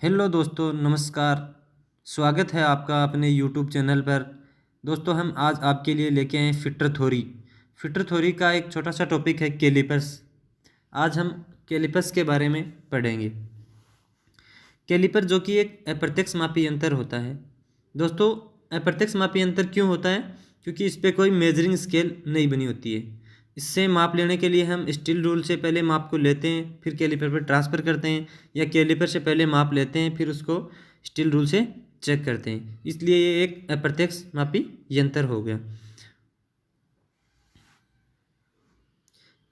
Hello दोस्तों, नमस्कार। स्वागत है आपका अपने यूट्यूब चैनल पर। दोस्तों, हम आज आपके लिए लेके आए हैं फिटर थ्योरी। फिटर थ्योरी का एक छोटा सा टॉपिक है कैलिपर्स। आज हम कैलिपर्स के बारे में पढ़ेंगे। कैलिपर जो कि एक अप्रत्यक्ष मापी यंत्र होता है। दोस्तों, अप्रत्यक्ष मापी यंत्र क्यों होता है? क्योंकि इस पर कोई मेजरिंग स्केल नहीं बनी होती है। इससे माप लेने के लिए हम स्टील रूल से पहले माप को लेते हैं, फिर कैलिपर पर ट्रांसफ़र करते हैं, या कैलिपर से पहले माप लेते हैं, फिर उसको स्टील रूल से चेक करते हैं। इसलिए ये एक अप्रत्यक्ष मापी यंत्र हो गया।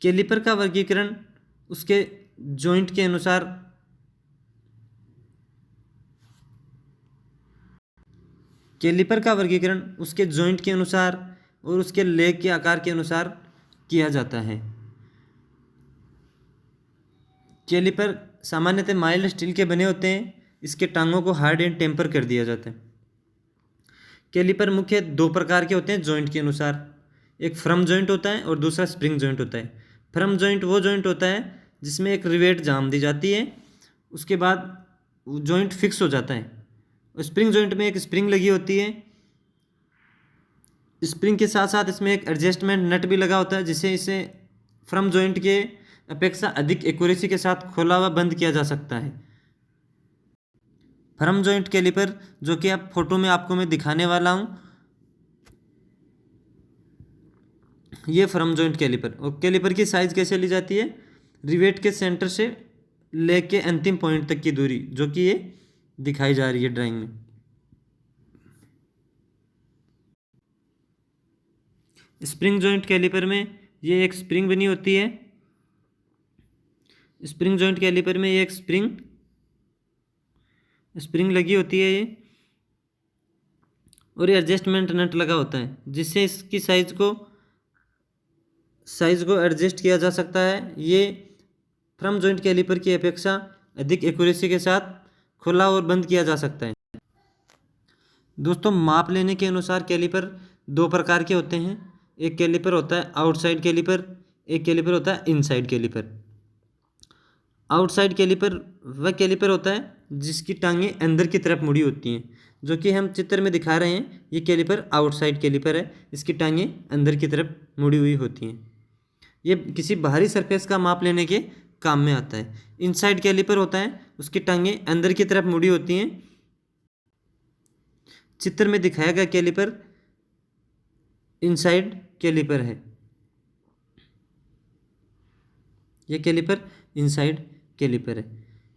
कैलिपर का वर्गीकरण उसके जॉइंट के अनुसार कैलिपर का वर्गीकरण उसके जॉइंट के अनुसार और उसके लेग के आकार के अनुसार किया जाता है। कैलिपर सामान्यतः माइल्ड स्टील के बने होते हैं। इसके टांगों को हार्ड एंड टेम्पर कर दिया जाता है। कैलिपर मुख्य दो प्रकार के होते हैं जॉइंट के अनुसार। एक फर्म जॉइंट होता है और दूसरा स्प्रिंग जॉइंट होता है। फर्म जॉइंट वो जॉइंट होता है जिसमें एक रिवेट जाम दी जाती है, उसके बाद जॉइंट फिक्स हो जाता है। स्प्रिंग जॉइंट में एक स्प्रिंग लगी होती है। स्प्रिंग के साथ साथ इसमें एक एडजस्टमेंट नट भी लगा होता है, जिससे इसे फर्म जॉइंट के अपेक्षा अधिक एक्यूरेसी के साथ खोला व बंद किया जा सकता है। फर्म जॉइंट कैलिपर जो कि आप फोटो में आपको मैं दिखाने वाला हूँ, ये फर्म जॉइंट कैलिपर। और कैलिपर की साइज़ कैसे ली जाती है? रिवेट के सेंटर से लेके अंतिम पॉइंट तक की दूरी, जो कि ये दिखाई जा रही है ड्राइंग में। स्प्रिंग जॉइंट कैलिपर में ये एक स्प्रिंग बनी होती है। स्प्रिंग जॉइंट कैलिपर में ये एक स्प्रिंग लगी होती है ये, और ये एडजस्टमेंट नट लगा होता है, जिससे इसकी साइज़ को एडजस्ट किया जा सकता है। ये फर्म जॉइंट कैलिपर की अपेक्षा अधिक एक्यूरेसी के साथ खुला और बंद किया जा सकता है। दोस्तों, माप लेने के अनुसार कैलिपर दो प्रकार के होते हैं। एक कैलिपर होता है आउटसाइड कैलिपर, एक कैलिपर होता है इनसाइड कैलिपर। आउटसाइड कैलिपर वह कैलिपर होता है जिसकी टांगें अंदर की तरफ मुड़ी होती हैं, जो कि हम चित्र में दिखा रहे हैं। ये कैलिपर आउटसाइड कैलिपर है, इसकी टांगें अंदर की तरफ मुड़ी हुई होती हैं। ये किसी बाहरी सरफेस का माप लेने के काम में आता है। इनसाइड कैलिपर होता है, उसकी टांगें अंदर की तरफ मुड़ी होती हैं। चित्र में दिखाया गया कैलिपर इनसाइड कैलिपर है। यह कैलिपर इनसाइड कैलिपर है।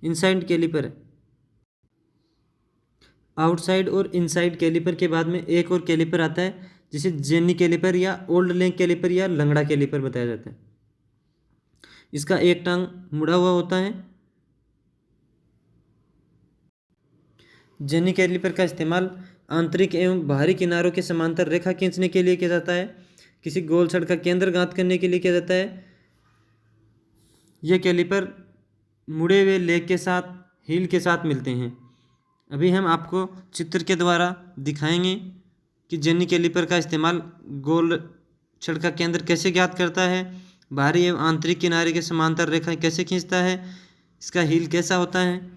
इनसाइड कैलिपर है। आउटसाइड और इनसाइड कैलिपर के बाद में एक और कैलिपर आता है, जिसे जेनी कैलिपर या ओल्ड लेग कैलिपर या लंगड़ा कैलिपर बताया जाता है। इसका एक टांग मुड़ा हुआ होता है। जेनी कैलिपर का इस्तेमाल आंतरिक एवं बाहरी किनारों के समांतर रेखा खींचने के लिए किया जाता है। किसी गोल छड़ का केंद्र ज्ञात करने के लिए किया जाता है। यह कैलिपर मुड़े हुए लेग के साथ हील के साथ मिलते हैं। अभी हम आपको चित्र के द्वारा दिखाएंगे कि जेनी कैलिपर का इस्तेमाल गोल छड़ का केंद्र कैसे ज्ञात करता है, बाहरी एवं आंतरिक किनारे के समांतर रेखा कैसे खींचता है, इसका हील कैसा होता है।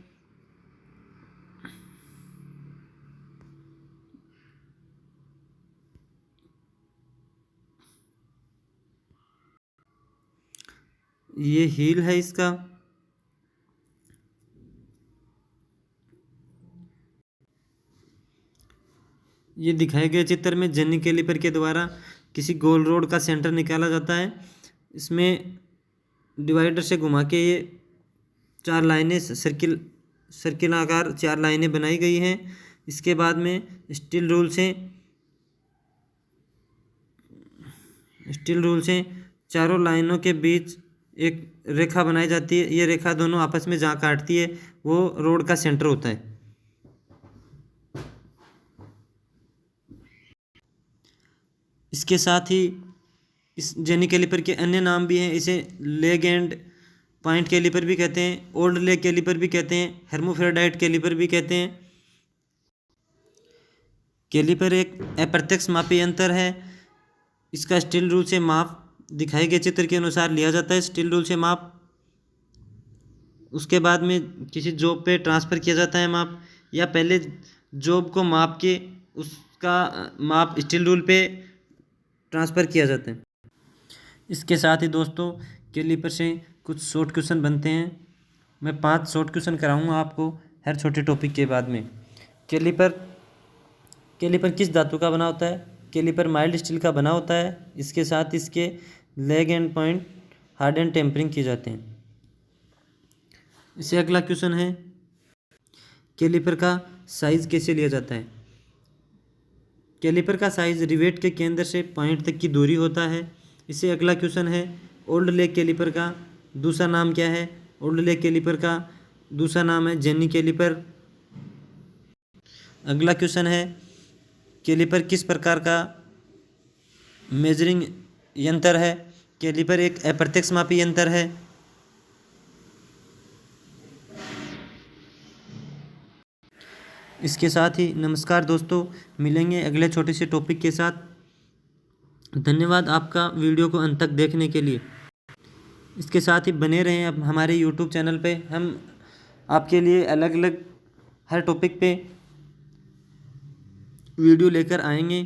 ये हील है इसका। ये दिखाए गए चित्र में जेनी कैलिपर के द्वारा किसी गोल रोड का सेंटर निकाला जाता है। इसमें डिवाइडर से घुमा के ये चार लाइनें सर्किल आकार चार लाइनें बनाई गई हैं। इसके बाद में स्टील रूल से चारों लाइनों के बीच एक रेखा बनाई जाती है। ये रेखा दोनों आपस में जहाँ काटती है वो रोड का सेंटर होता है। इसके साथ ही इस जेनी कैलिपर के अन्य नाम भी हैं। इसे लेग एंड पॉइंट कैलिपर भी कहते हैं, ओल्ड लेग कैलिपर भी कहते हैं, हेर्मोफ्रोडाइट कैलिपर भी कहते हैं। कैलिपर एक अप्रत्यक्ष मापी यंत्र है। इसका स्टील रूल से माप दिखाए गए चित्र के अनुसार लिया जाता है। स्टील रूल से माप उसके बाद में किसी जॉब पे ट्रांसफ़र किया जाता है माप, या पहले जॉब को माप के उसका माप स्टील रूल पे ट्रांसफ़र किया जाता है। इसके साथ ही दोस्तों कैलीपर से कुछ शॉर्ट क्वेश्चन बनते हैं। मैं 5 शॉर्ट क्वेश्चन कराऊंगा आपको हर छोटे टॉपिक के बाद में। कैलीपर कैलीपर किस धातु का बना होता है? कैलीपर माइल्ड स्टील का बना होता है। इसके साथ इसके leg and point hard and tempering किए जाते हैं। इससे अगला क्वेश्चन है, कैलीपर का साइज़ कैसे लिया जाता है? कैलीपर का साइज़ रिवेट के केंद्र से पॉइंट तक की दूरी होता है। इससे अगला क्वेश्चन है, ओल्ड लेग कैलीपर का दूसरा नाम क्या है? ओल्ड लेग कैलीपर का दूसरा नाम है जेनी कैलीपर। अगला क्वेश्चन है, कैलीपर किस प्रकार का मेजरिंग यंत्र है? कैलीपर एक अप्रत्यक्ष मापी यंत्र है। इसके साथ ही नमस्कार दोस्तों, मिलेंगे अगले छोटे से टॉपिक के साथ। धन्यवाद आपका वीडियो को अंत तक देखने के लिए। इसके साथ ही बने रहें अब हमारे यूट्यूब चैनल पे। हम आपके लिए अलग अलग हर टॉपिक पे वीडियो लेकर आएंगे।